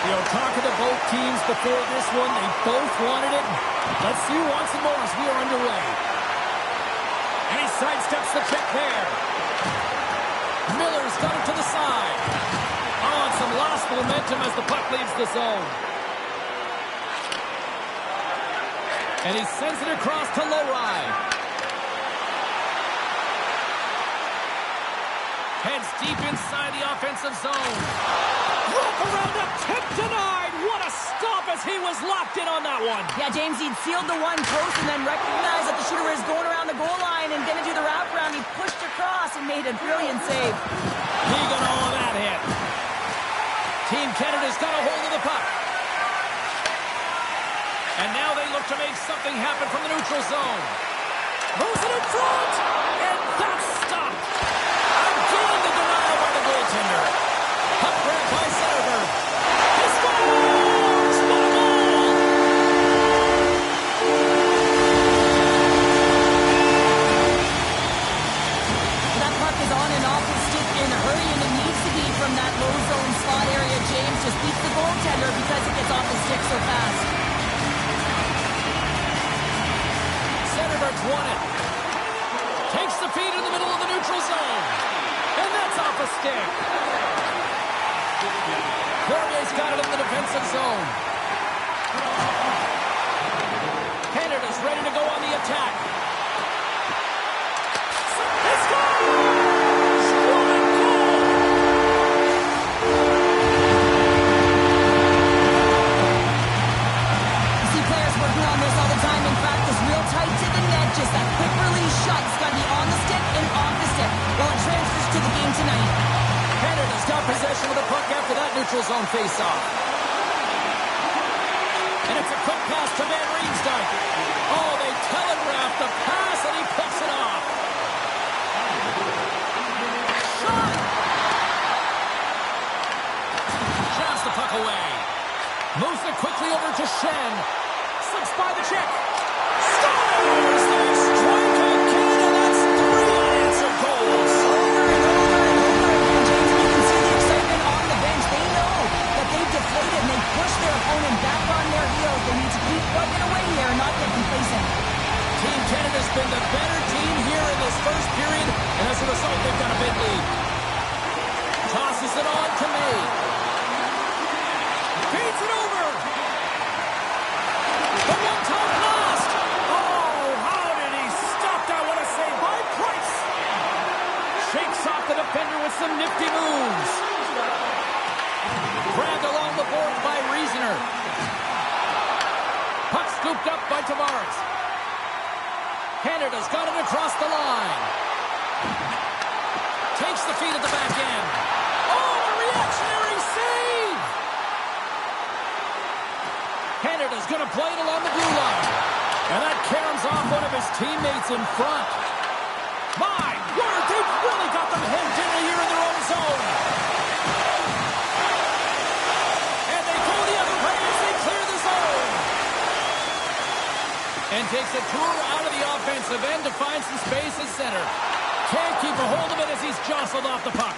Talking to both teams before this one, they both wanted it. Let's see who wants it more as we are underway. And he sidesteps the kick there. Miller's got it to the side. Oh, and some lost momentum as the puck leaves the zone. And he sends it across to Lowry. Heads deep inside the offensive zone. Rope around a tip denied. What a stop as he was locked in on that one. Yeah, James, he'd sealed the one post and then recognized that the shooter was going around the goal line and going to do the wraparound. He pushed across and made a brilliant save. He got all of that hit. Team Canada's got a hold of the puck. And now they look to make something happen from the neutral zone. Moves it in front. And that's stopped. Again, the denial by the goaltender. Puck grabbed by Zetterberg. He scores! What a goal! That puck is on and off his stick in a hurry, and it needs to be from that low zone slot area. James just beats the goaltender because it gets off the stick so fast. Zetterberg's won it. Takes the feed in the middle of the neutral zone. And that's off a stick. Cormier's got it in the defensive zone. Canada's ready to go on the attack. He scores! What a goal! You see players working on this all the time in practice, real tight to the net. Just that quick release shot. It's got to be on the stick and off the stick. Well, it transfers to the game tonight. Canada's got possession of the puck after that neutral zone faceoff. And it's a quick pass to Van Riemsdyk. Oh, they telegraphed the pass and he picks it off. Shot! Shoves the puck away. Moves it quickly over to Shen. Slips by the check. Scores! They strike out Canada. That's 3 unanswered goals. Over and over and over again, James. You can see the excitement on the bench. They know that they've deflated and they push their opponent back on their heels. They need to keep plugging away here and not get complacent. Team Canada's been the better team here in this first period, and as a result, they've got a big lead. Tosses it on to May. Feeds it over. The one-time blast. Oh, how did he stop that? What a save by Price. Shakes off the defender with some nifty moves. Grabbed along the boards by Reasoner. Puck scooped up by Tavares. Canada's got it across the line. Takes the feed at the back end. Oh, a reactionary save! Canada's going to play it along the blue line. And that caroms off one of his teammates in front. My word, they've really got them hemmed in here in their own zone. And they go the other way as they clear the zone. And takes a tour out of the offensive end to find some space at center. Can't keep a hold of it as he's jostled off the puck.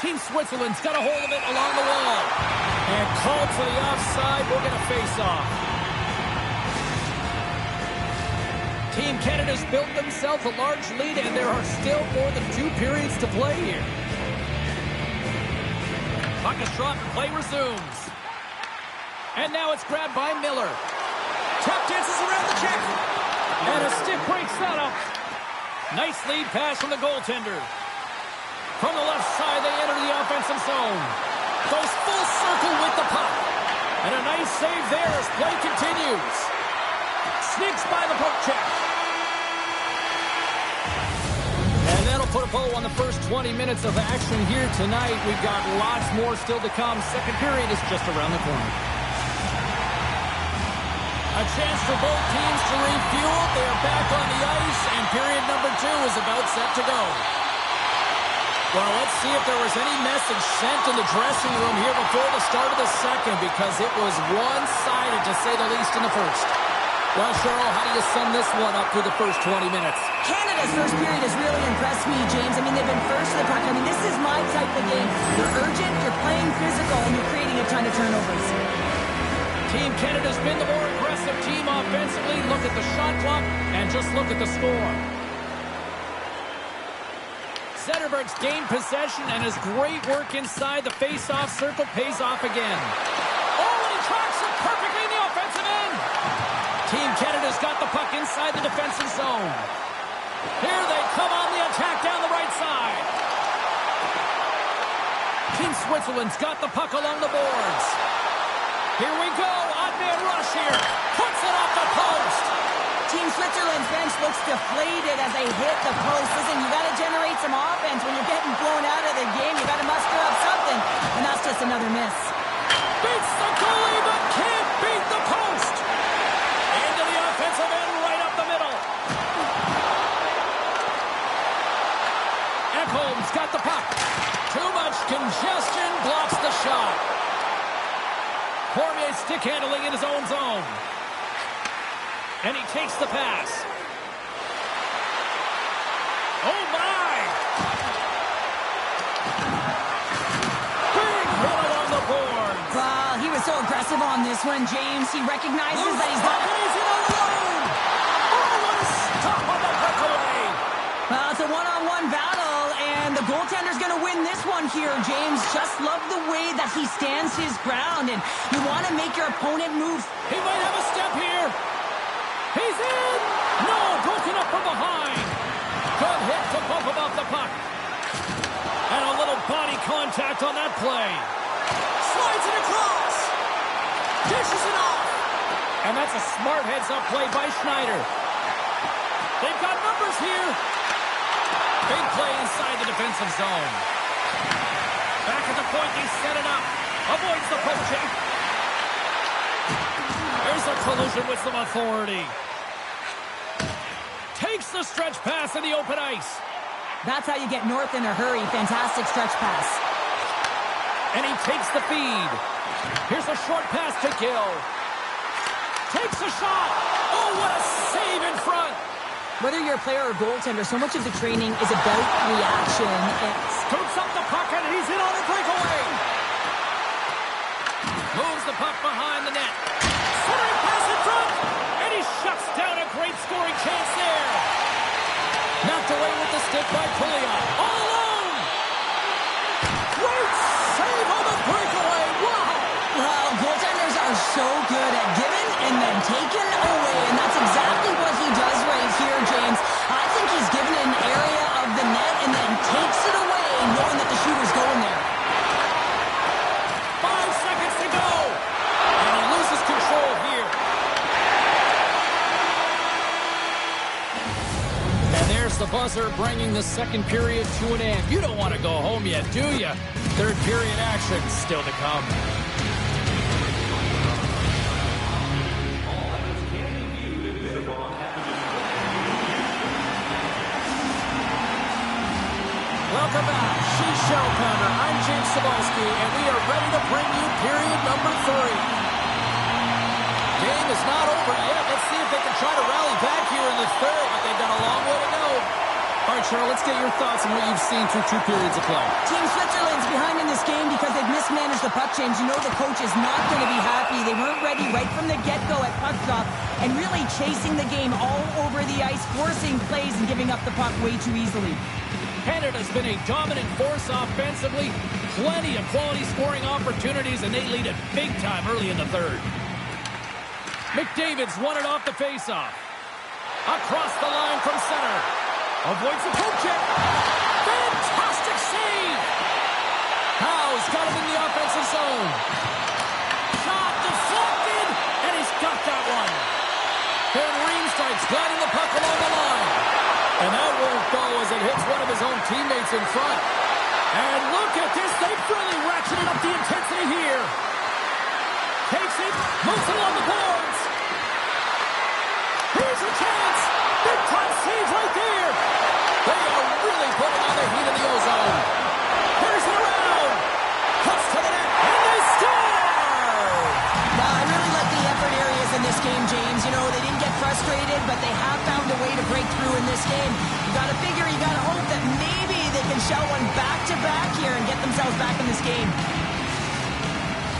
Team Switzerland's got a hold of it along the wall. And called for the offside. We're going to face off. Team Canada's built themselves a large lead, and there are still more than 2 periods to play here. Puck is dropped and play resumes. And now it's grabbed by Miller. Tap dances around the check. And a stick breaks that up. Nice lead pass from the goaltender. From the left side, they enter the offensive zone. Goes full circle with the puck. And a nice save there as play continues. Sneaks by the poke check. And that'll put a bow on the first 20 minutes of action here tonight. We've got lots more still to come. Second period is just around the corner. A chance for both teams to refuel. They are back on the ice, and period number 2 is about set to go. Well, let's see if there was any message sent in the dressing room here before the start of the second, because it was one-sided, to say the least, in the first. Well, Cheryl, how do you sum this one up through the first 20 minutes? Canada's first period has really impressed me, James. I mean, they've been first to the puck. I mean, this is my type of game. You're urgent, you're playing physical, and you're creating looking at trying to turnovers. Team Canada's been the more aggressive team offensively. Look at the shot clock and just look at the score. Zetterberg's gained possession, and his great work inside the face-off circle pays off again. Oh, and he tracks it perfectly in the offensive end. Team Canada's got the puck inside the defensive zone. Here they come on the attack down the right side. Team Switzerland's got the puck along the boards. Here we go, odd-man rush here. Puts it off the post. Team Switzerland's bench looks deflated as they hit the post. Listen, you got to generate some offense. When you're getting blown out of the game, you got to muster up something. And that's just another miss. Beats the goalie, but can't beat the post. Into the offensive end, right up the middle. Ekholm's got the puck. Too much congestion, blocks the shot. Cormier stick handling in his own zone. And he takes the pass. Oh, my! Big hit along the board. Well, he was so aggressive on this one, James. He recognizes that he's got... He's in alone! Oh, what a stop on the breakaway! Well, it's a one-on-one battle, and the goaltender's going to win this one here, James. Just love the way that he stands his ground, and you want to make your opponent move. He might have a step here. He's in! No, broken up from behind. Good hit to bump him off the puck. And a little body contact on that play. Slides it across. Dishes it off. And that's a smart heads-up play by Schneider. They've got numbers here. Big play inside the defensive zone. Back at the point, they set it up. Avoids the poaching. There's a collision with some authority. Takes the stretch pass in the open ice. That's how you get north in a hurry. Fantastic stretch pass. And he takes the feed. Here's a short pass to Gill. Takes a shot. Oh, what a save in front. Whether you're a player or goaltender, so much of the training is about reaction. Scoops up the puck, and he's in on a breakaway. Moves the puck behind the net. Centering pass in front. And he shuts down a great scoring chance there. Knocked away with the stick by Pouliot. All alone. Great save on the breakaway. Wow. Well, goaltenders are so good at giving and then taking away, and that's exactly what he does right here, James. I think he's given an area of the net and then takes it away, knowing that the shooter's going there. 5 seconds to go. And he loses control here. And there's the buzzer bringing the second period to an end. You don't want to go home yet, do you? Third period action still to come. Welcome back. She's Shell Pounder. I'm James Cebulski, and we are ready to bring you period number 3. Game is not over yet. Let's see if they can try to rally back here in the third, but they've got a long way to go. All right, Cheryl, let's get your thoughts on what you've seen through 2 periods of play. Team Switzerland's behind in this game because they've mismanaged the puck change. You know the coach is not going to be happy. They weren't ready right from the get-go at puck drop and really chasing the game all over the ice, forcing plays and giving up the puck way too easily. Canada's been a dominant force offensively. Plenty of quality scoring opportunities, and they lead it big time early in the third. McDavid's won it off the faceoff. Across the line from center. Avoids the poke check. Fantastic save. Howe's got him in the offensive zone. Shot deflected, and he's got that one. Van Riemsdyk's gliding the puck along the line. And that won't go as it hits one of his own teammates in front. And look at this. They've really ratcheted up the intensity here. Takes it. Moves it along the boards. Here's a chance. Big time save right there. They are really putting on the heat in the ozone. Here's it around. Cuts to the net. And they score. Now, I really like the effort areas in this game, James. You know, they didn't get frustrated, but they have found a way to break through in this game. You got to figure, you got to hope that maybe they can shell one back-to-back here and get themselves back in this game.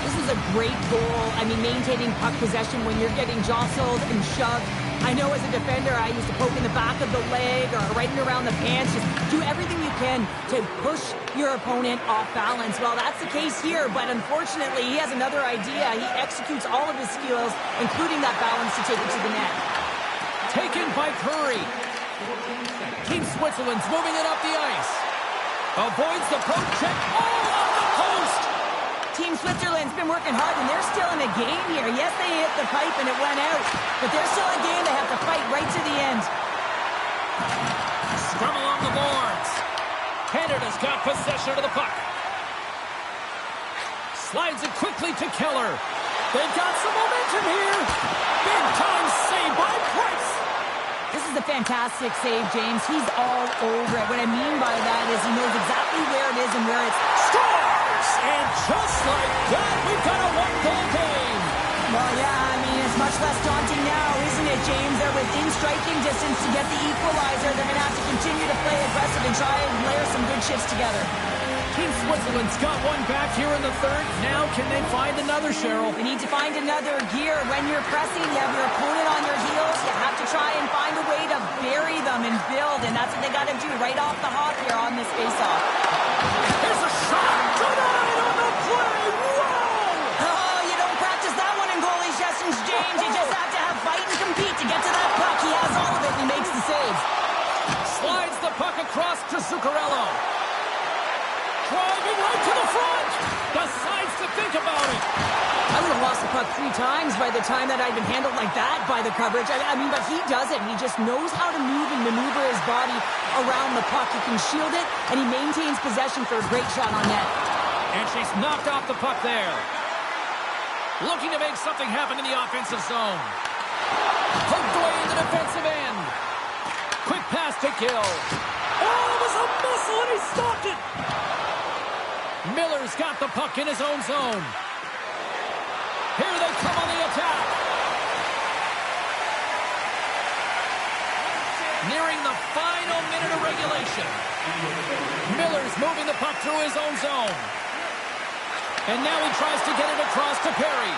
This was a great goal. I mean, maintaining puck possession when you're getting jostled and shoved. I know as a defender, I used to poke in the back of the leg or right in around the pants. Just do everything you can to push your opponent off balance. Well, that's the case here, but unfortunately, he has another idea. He executes all of his skills, including that balance to take it to the net. Taken by Curry. Team Switzerland's moving it up the ice. Avoids the poke check. Oh, off the post! Team Switzerland's been working hard, and they're still in a game here. Yes, they hit the pipe and it went out, but they're still in a game. They have to fight right to the end. Scrum along the boards. Canada's got possession of the puck. Slides it quickly to Keller. They've got some momentum here. Big time save by Price. This is a fantastic save, James. He's all over it. What I mean by that is he knows exactly where it is and where it's... Scores! And just like that, we've got a one-goal game. Well, yeah, I mean, it's much less daunting now, isn't it, James? They're within striking distance to get the equalizer. They're going to have to continue to play aggressive and try and layer some good shifts together. Team Switzerland's got one back here in the third. Now can they find another, Cheryl? They need to find another gear. When you're pressing, you have your opponent on your heels. You have to try and find a way to bury them and build, and that's what they got to do right off the hop here on this faceoff. Here's a shot. Denied on the play. Whoa! Oh, you don't practice that one in goalie sessions, James. You just have to have fight and compete to get to that puck. He has all of it, and he makes the save. Slides the puck across to Zuccarello. Driving right to the front. Decides to think about it. I would have lost the puck 3 times by the time that I'd been handled like that by the coverage. I mean, but he does it. He just knows how to move and maneuver his body around the puck. He can shield it, and he maintains possession for a great shot on net. And she's knocked off the puck there. Looking to make something happen in the offensive zone. Poked away in the defensive end. Quick pass to Gill. Oh, it was a missile, and he stopped it. Miller's got the puck in his own zone. Here they come on the attack. Nearing the final minute of regulation. Miller's moving the puck through his own zone. And now he tries to get it across to Perry.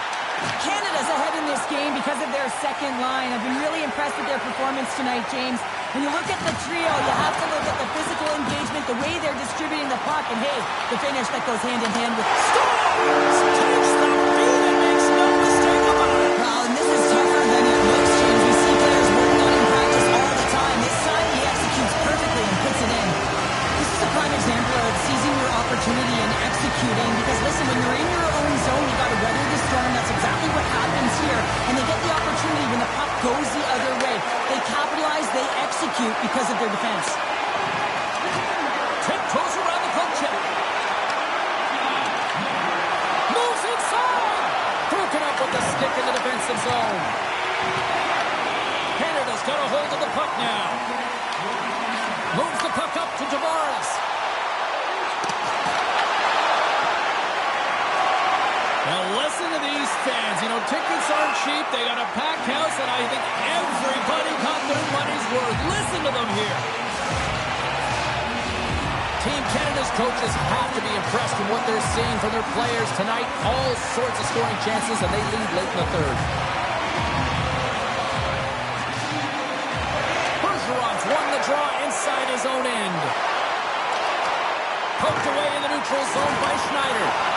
Canada's ahead in this game because of their second line. I've been really impressed with their performance tonight, James. When you look at the trio, you have to look at the physical engagement, the way they're distributing the puck, and hey, the finish that goes hand in hand with... Scores! Takes the feed and makes no mistake about it. Well, and this is tougher than it looks, James. We see players working on it in practice all the time. This time, he executes perfectly and puts it in. This is a prime example of seizing your opportunity and executing, because listen, when you're in your own zone, you got to weather the storm. That's exactly what happens here. And they get the opportunity when the puck goes the other way. They capitalize, they execute because of their defense. Tiptoes around the poke check. Moves inside. Broken up with the stick in the defensive zone. Canada's got a hold of the puck now. Moves the puck up to Tavares. Now listen to these fans. You know, tickets aren't cheap. They got a packed house, and I think everybody got their money's worth. Listen to them here. Team Canada's coaches have to be impressed with what they're seeing from their players tonight. All sorts of scoring chances, and they lead late in the third. Bergeron's won the draw inside his own end. Poked away in the neutral zone by Schneider.